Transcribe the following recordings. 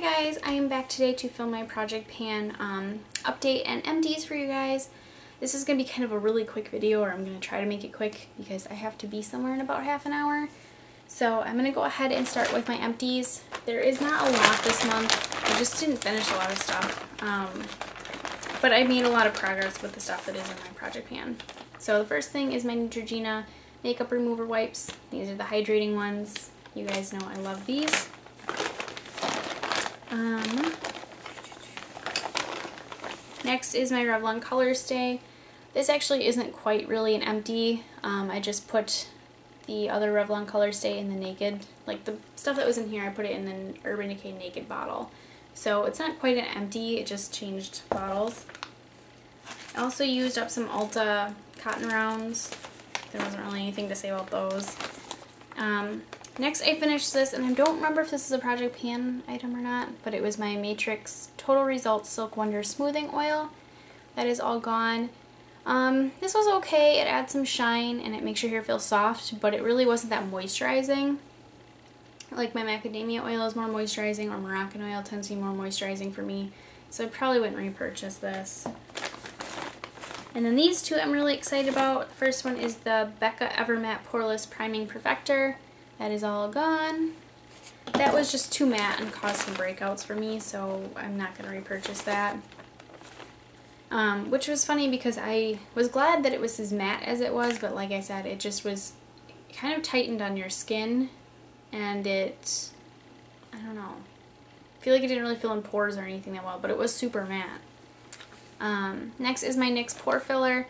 Hi guys, I am back today to film my project pan update and empties for you guys. This is going to be kind of a really quick video, or I'm going to try to make it quick because I have to be somewhere in about half an hour. So I'm going to go ahead and start with my empties. There is not a lot this month. I just didn't finish a lot of stuff. But I made a lot of progress with the stuff that is in my project pan. So the first thing is my Neutrogena makeup remover wipes. These are the hydrating ones. You guys know I love these. Next is my Revlon Color Stay. This actually isn't quite really an empty. I just put the other Revlon Color Stay in the Naked, like the stuff that was in here, I put it in the Urban Decay Naked bottle. So it's not quite an empty, it just changed bottles. I also used up some Ulta cotton rounds. There wasn't really anything to say about those. Next I finished this, and I don't remember if this is a project pan item or not, but it was my Matrix Total Results Silk Wonder Smoothing Oil. That is all gone. This was okay. It adds some shine and it makes your hair feel soft, but it really wasn't that moisturizing. Like my macadamia oil is more moisturizing, or Moroccan oil tends to be more moisturizing for me, so I probably wouldn't repurchase this. And then these two I'm really excited about. First one is the Becca Evermatte Poreless Priming Perfector. That is all gone. That was just too matte and caused some breakouts for me, so I'm not going to repurchase that. Which was funny because I was glad that it was as matte as it was, but like I said, it just was kind of tightened on your skin, and it, I don't know, I feel like it didn't really fill in pores or anything that well, but it was super matte. Next is my NYX Pore Filler.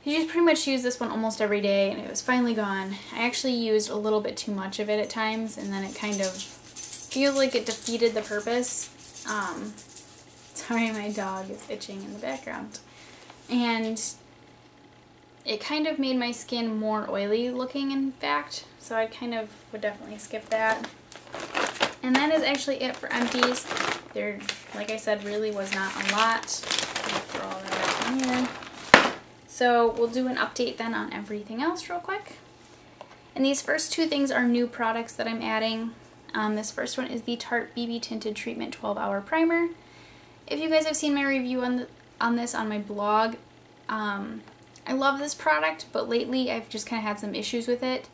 You just pretty much use this one almost every day, and it was finally gone. I actually used a little bit too much of it at times, and then it kind of feels like it defeated the purpose. Sorry, my dog is itching in the background. And it kind of made my skin more oily looking, in fact, so I kind of would definitely skip that. And that is actually it for empties. There, like I said, really was not a lot. Throw all that in here. So we'll do an update then on everything else real quick. And these first two things are new products that I'm adding. This first one is the Tarte BB Tinted Treatment 12-Hour Primer. If you guys have seen my review on this on my blog, I love this product, but lately I've just kind of had some issues with it.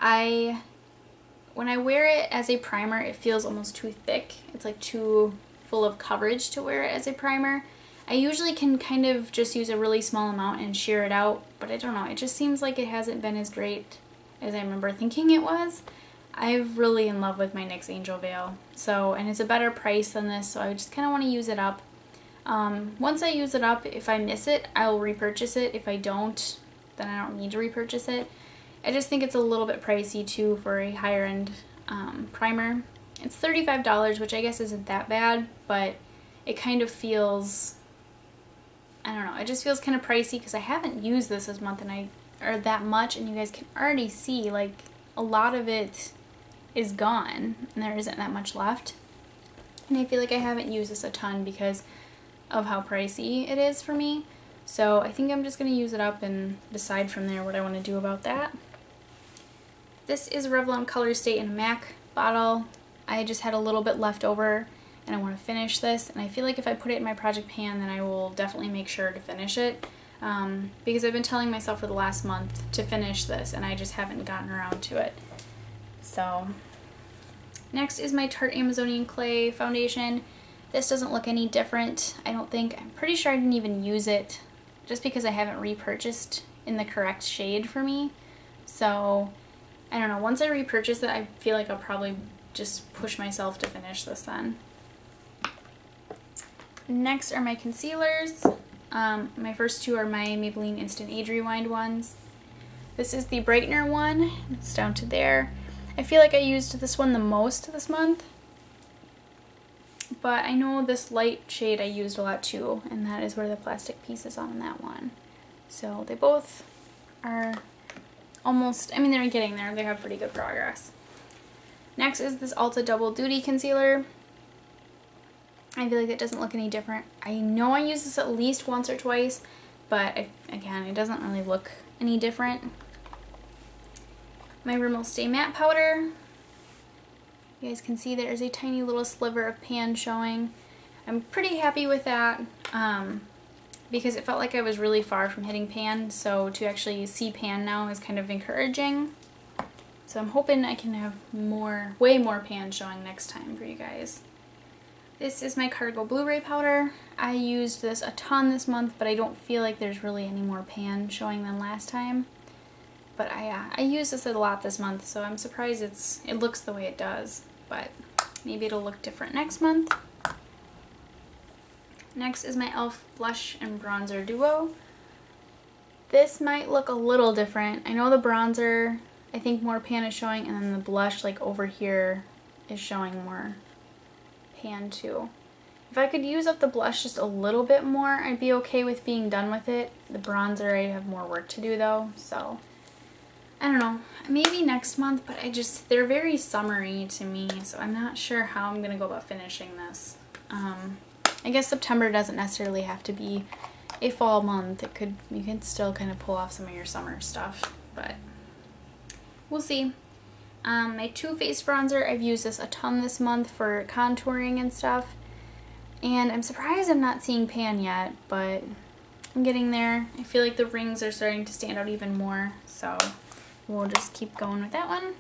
When I wear it as a primer, it feels almost too thick. It's like too full of coverage to wear it as a primer. I usually can kind of just use a really small amount and sheer it out, but I don't know, it just seems like it hasn't been as great as I remember thinking it was. I'm really in love with my NYX Angel Veil, so, and it's a better price than this, so I just kind of want to use it up. Once I use it up, if I miss it, I'll repurchase it. If I don't, then I don't need to repurchase it. I just think it's a little bit pricey too for a higher end primer. It's $35, which I guess isn't that bad, but it kind of feels, I don't know, it just feels kind of pricey because I haven't used this month or that much, and you guys can already see like a lot of it is gone and there isn't that much left. And I feel like I haven't used this a ton because of how pricey it is for me. So I think I'm just going to use it up and decide from there what I want to do about that. This is Revlon Color Stay in a MAC bottle. I just had a little bit left over and I want to finish this, and I feel like if I put it in my project pan, then I will definitely make sure to finish it, because I've been telling myself for the last month to finish this and I just haven't gotten around to it. So next is my Tarte Amazonian Clay foundation. This doesn't look any different, I don't think. I'm pretty sure I didn't even use it just because I haven't repurchased in the correct shade for me. So I don't know, once I repurchase it, I feel like I'll probably just push myself to finish this then. Next are my concealers. My first two are my Maybelline Instant Age Rewind ones. This is the Brightener one. It's down to there. I feel like I used this one the most this month, but I know this light shade I used a lot too, and that is where the plastic piece is on that one. So they both are almost, I mean, they're getting there. They have pretty good progress. Next is this Ulta Double Duty Concealer. I feel like it doesn't look any different. I know I use this at least once or twice, but again, it doesn't really look any different. My Rimmel Stay Matte Powder. You guys can see there's a tiny little sliver of pan showing. I'm pretty happy with that because it felt like I was really far from hitting pan, so to actually see pan now is kind of encouraging. So I'm hoping I can have way more pan showing next time for you guys. This is my Cargo Blu-ray powder. I used this a ton this month, but I don't feel like there's really any more pan showing than last time. But I used this a lot this month, so I'm surprised it looks the way it does. But maybe it'll look different next month. Next is my e.l.f. Blush and Bronzer Duo. This might look a little different. I know the bronzer, I think more pan is showing, and then the blush like over here is showing more pan too. If I could use up the blush just a little bit more, I'd be okay with being done with it. The bronzer, I have more work to do though, so I don't know. Maybe next month, but they're very summery to me, so I'm not sure how I'm gonna go about finishing this. I guess September doesn't necessarily have to be a fall month. You can still kind of pull off some of your summer stuff, but we'll see. My Too Faced bronzer, I've used this a ton this month for contouring and stuff, and I'm surprised I'm not seeing pan yet, but I'm getting there. I feel like the rings are starting to stand out even more, so we'll just keep going with that one.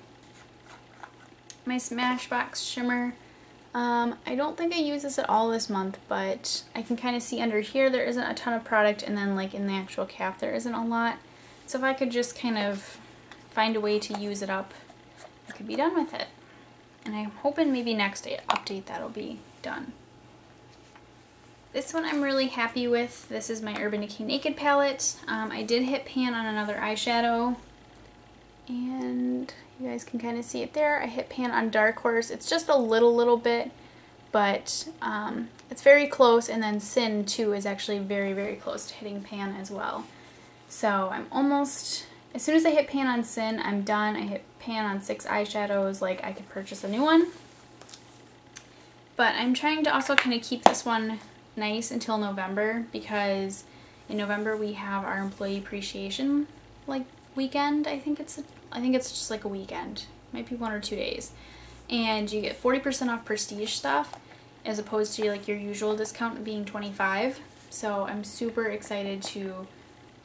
My Smashbox shimmer. I don't think I use this at all this month, but I can kind of see under here there isn't a ton of product, and then like in the actual cap there isn't a lot. So if I could just kind of find a way to use it up, I could be done with it. And I'm hoping maybe next update that'll be done. This one I'm really happy with. This is my Urban Decay Naked palette. I did hit pan on another eyeshadow, and you guys can kind of see it there. I hit pan on Dark Horse. It's just a little bit, but it's very close, and then Sin too is actually very close to hitting pan as well. So I'm almost, as soon as I hit pan on Sin, I'm done. I hit pan on 6 eyeshadows, like I could purchase a new one. But I'm trying to also kind of keep this one nice until November, because in November we have our employee appreciation like weekend. I think it's just like a weekend, might be 1 or 2 days, and you get 40% off prestige stuff as opposed to like your usual discount being 25. So I'm super excited to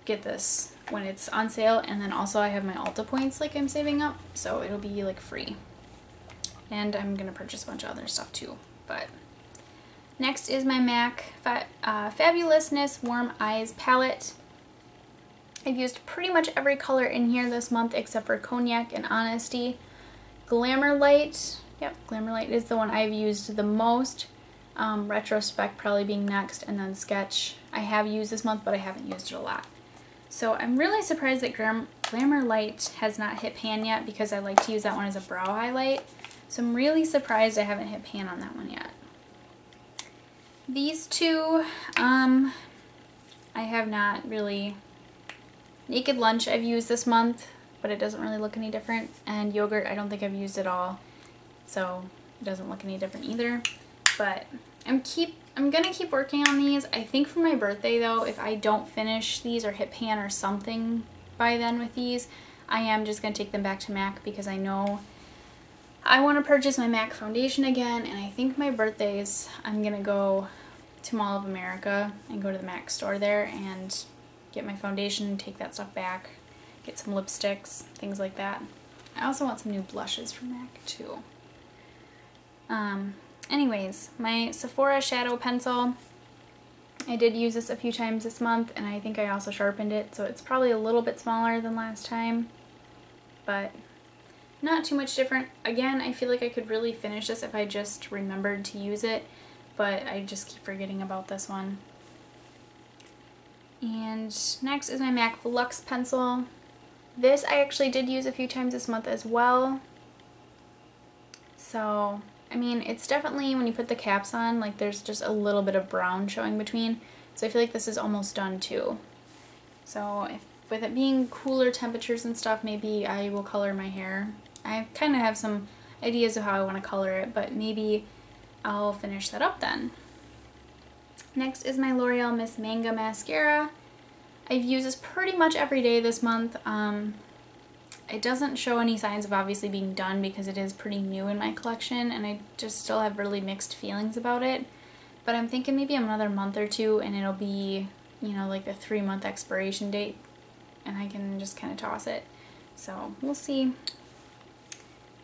get this when it's on sale, and then also I have my Ulta points like I'm saving up, so it'll be like free, and I'm gonna purchase a bunch of other stuff too. But next is my MAC Fabulousness Warm Eyes palette. I've used pretty much every color in here this month except for Cognac and Honesty. Glamour Light, yep, Glamour Light is the one I've used the most. Retrospect probably being next, and then Sketch I have used this month, but I haven't used it a lot. So I'm really surprised that Glamour Light has not hit pan yet, because I like to use that one as a brow highlight. So I'm really surprised I haven't hit pan on that one yet. These two, I have not really. Naked Lunch I've used this month, but it doesn't really look any different. And Yogurt I don't think I've used at all, so it doesn't look any different either. But I'm gonna keep working on these. I think for my birthday though, if I don't finish these or hit pan or something by then with these, I am just gonna take them back to MAC, because I know I want to purchase my MAC foundation again, and I think my birthdays I'm gonna go to Mall of America and go to the MAC store there and get my foundation and take that stuff back, get some lipsticks, things like that. I also want some new blushes from MAC too. Anyways, my Sephora Shadow Pencil, I did use this a few times this month, and I think I also sharpened it, so it's probably a little bit smaller than last time, but not too much different. Again, I feel like I could really finish this if I just remembered to use it, but I just keep forgetting about this one. And next is my MAC Luxe Pencil. This I actually did use a few times this month as well. So, I mean, it's definitely, when you put the caps on, like there's just a little bit of brown showing between. So I feel like this is almost done too. So with it being cooler temperatures and stuff, maybe I will color my hair. I kind of have some ideas of how I want to color it, but maybe I'll finish that up then. Next is my L'Oreal Miss Manga Mascara. I've used this pretty much every day this month. It doesn't show any signs of obviously being done because it is pretty new in my collection, and I just still have really mixed feelings about it. But I'm thinking maybe another month or two and it'll be, you know, like a 3-month expiration date, and I can just kind of toss it. So we'll see.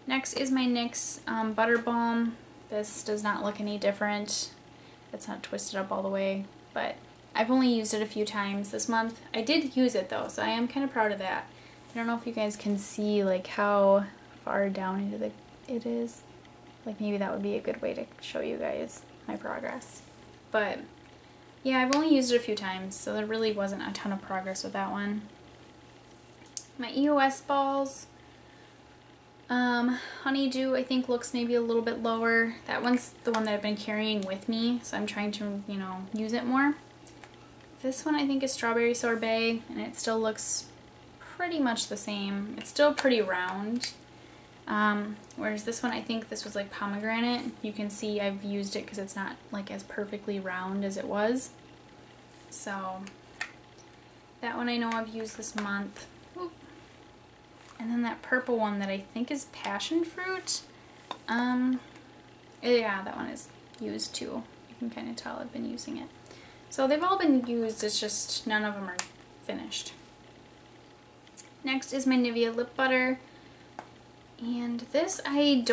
Next is my NYX Butter Balm. This does not look any different. It's not twisted up all the way, but I've only used it a few times this month. I did use it though, so I am kind of proud of that. I don't know if you guys can see like how far down into it is. Like maybe that would be a good way to show you guys my progress. But yeah, I've only used it a few times, so there really wasn't a ton of progress with that one. My EOS balls. Honeydew I think looks maybe a little bit lower. That one's the one that I've been carrying with me, so I'm trying to, you know, use it more. This one I think is Strawberry Sorbet, and it still looks pretty much the same. It's still pretty round. Whereas this one, I think this was like pomegranate. You can see I've used it because it's not like as perfectly round as it was. So that one I know I've used this month. Oop. And then that purple one that I think is passion fruit. Yeah, that one is used too. You can kind of tell I've been using it. So they've all been used, it's just none of them are finished. Next is my Nivea lip butter. And this I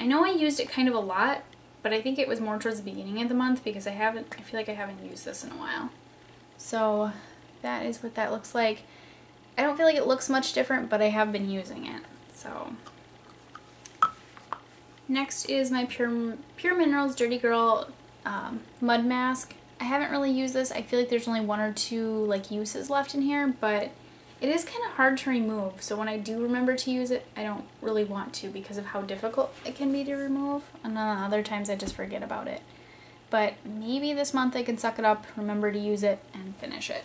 know I used it kind of a lot, but I think it was more towards the beginning of the month because I feel like I haven't used this in a while. So that is what that looks like. I don't feel like it looks much different, but I have been using it. So next is my Pure Minerals Dirty Girl mud mask. I haven't really used this. I feel like there's only 1 or 2 like uses left in here, but it is kind of hard to remove. So when I do remember to use it, I don't really want to because of how difficult it can be to remove. And then other times I just forget about it. But maybe this month I can suck it up, remember to use it, and finish it.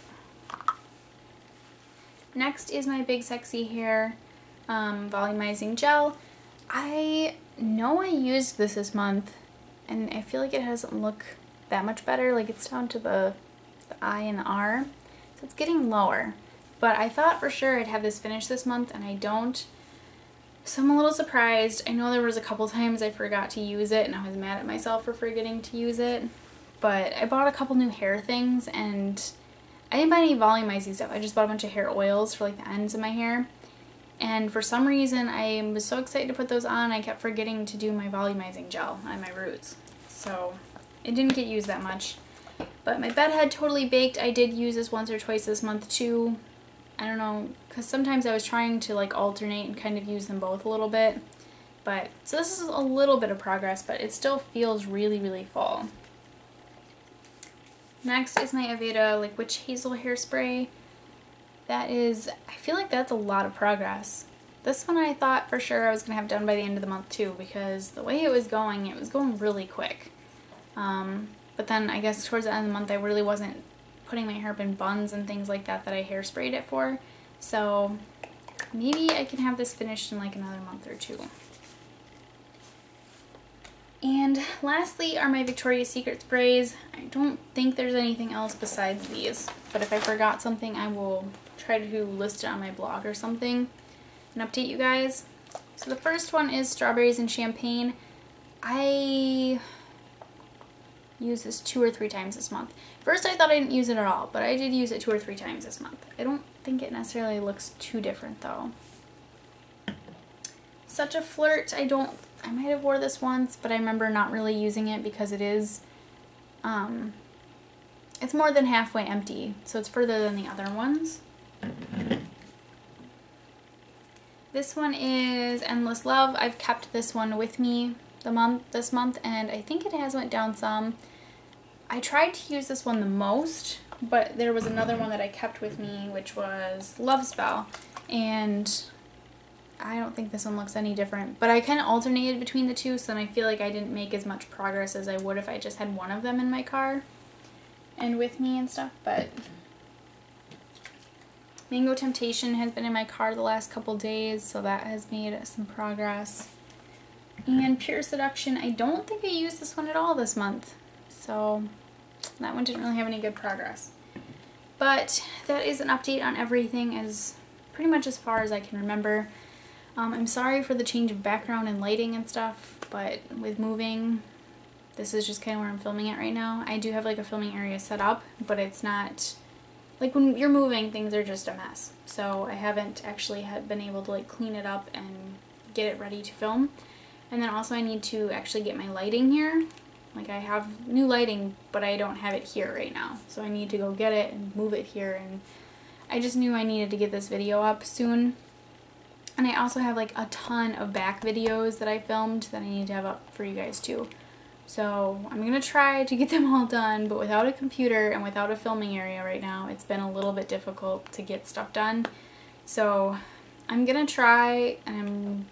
Next is my Big Sexy Hair Volumizing Gel. I know I used this month, and I feel like it doesn't look that much better. Like it's down to the I and the R, so it's getting lower. But I thought for sure I'd have this finished this month, and I don't. So I'm a little surprised. I know there was a couple times I forgot to use it, and I was mad at myself for forgetting to use it. But I bought a couple new hair things, and I didn't buy any volumizing stuff. I just bought a bunch of hair oils for like the ends of my hair. And for some reason, I was so excited to put those on, I kept forgetting to do my volumizing gel on my roots. So it didn't get used that much. But my bed had totally baked. I did use this once or twice this month too. I don't know, because sometimes I was trying to like alternate and kind of use them both a little bit. But, so this is a little bit of progress, but it still feels really, really full. Next is my Aveda like Witch Hazel Hairspray. That is, I feel like that's a lot of progress. This one I thought for sure I was going to have done by the end of the month too, because the way it was going really quick. But then I guess towards the end of the month I really wasn't putting my hair up in buns and things like that I hairsprayed it for. So maybe I can have this finished in like another month or 2. And lastly are my Victoria's Secret sprays. I don't think there's anything else besides these, but if I forgot something I will try to list it on my blog or something and update you guys. So the first one is Strawberries and Champagne. I use this 2 or 3 times this month. First I thought I didn't use it at all, but I did use it 2 or 3 times this month. I don't think it necessarily looks too different though. Such a Flirt, I might have wore this once, but I remember not really using it because it is, it's more than halfway empty, so it's further than the other ones. This one is Endless Love. I've kept this one with me this month, and I think it has went down some. I tried to use this one the most, but there was another one that I kept with me, which was Love Spell, and I don't think this one looks any different, but I kind of alternated between the two, so then I feel like I didn't make as much progress as I would if I just had one of them in my car and with me and stuff. But Mango Temptation has been in my car the last couple days, so that has made some progress. And Pure Seduction, I don't think I used this one at all this month, so that one didn't really have any good progress. But that is an update on everything as pretty much as far as I can remember. I'm sorry for the change of background and lighting and stuff, but with moving, this is just kind of where I'm filming it right now. I do have like a filming area set up, but it's not, like when you're moving, things are just a mess. So I haven't actually been able to like clean it up and get it ready to film. And then also I need to actually get my lighting here. Like I have new lighting, but I don't have it here right now. So I need to go get it and move it here, and I just knew I needed to get this video up soon. And I also have like a ton of back videos that I filmed that I need to have up for you guys too. So I'm gonna try to get them all done, but without a computer and without a filming area right now, it's been a little bit difficult to get stuff done. So I'm gonna try, and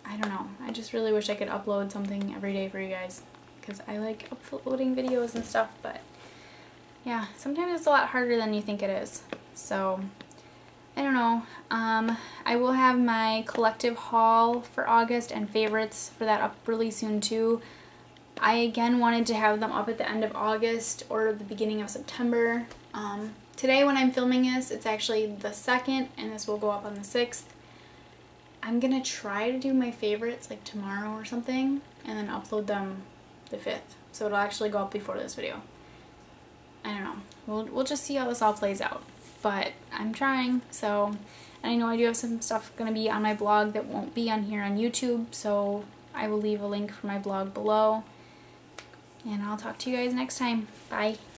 I don't know, I just really wish I could upload something every day for you guys, because I like uploading videos and stuff, but yeah, sometimes it's a lot harder than you think it is. So I don't know. I will have my collective haul for August and favorites for that up really soon too. I again wanted to have them up at the end of August or the beginning of September. Today when I'm filming this, it's actually the 2nd, and this will go up on the 6th. I'm gonna try to do my favorites like tomorrow or something, and then upload them the 5th. So it'll actually go up before this video. I don't know. We'll just see how this all plays out. But I'm trying, so, and I know I do have some stuff gonna be on my blog that won't be on here on YouTube, so I will leave a link for my blog below. And I'll talk to you guys next time. Bye.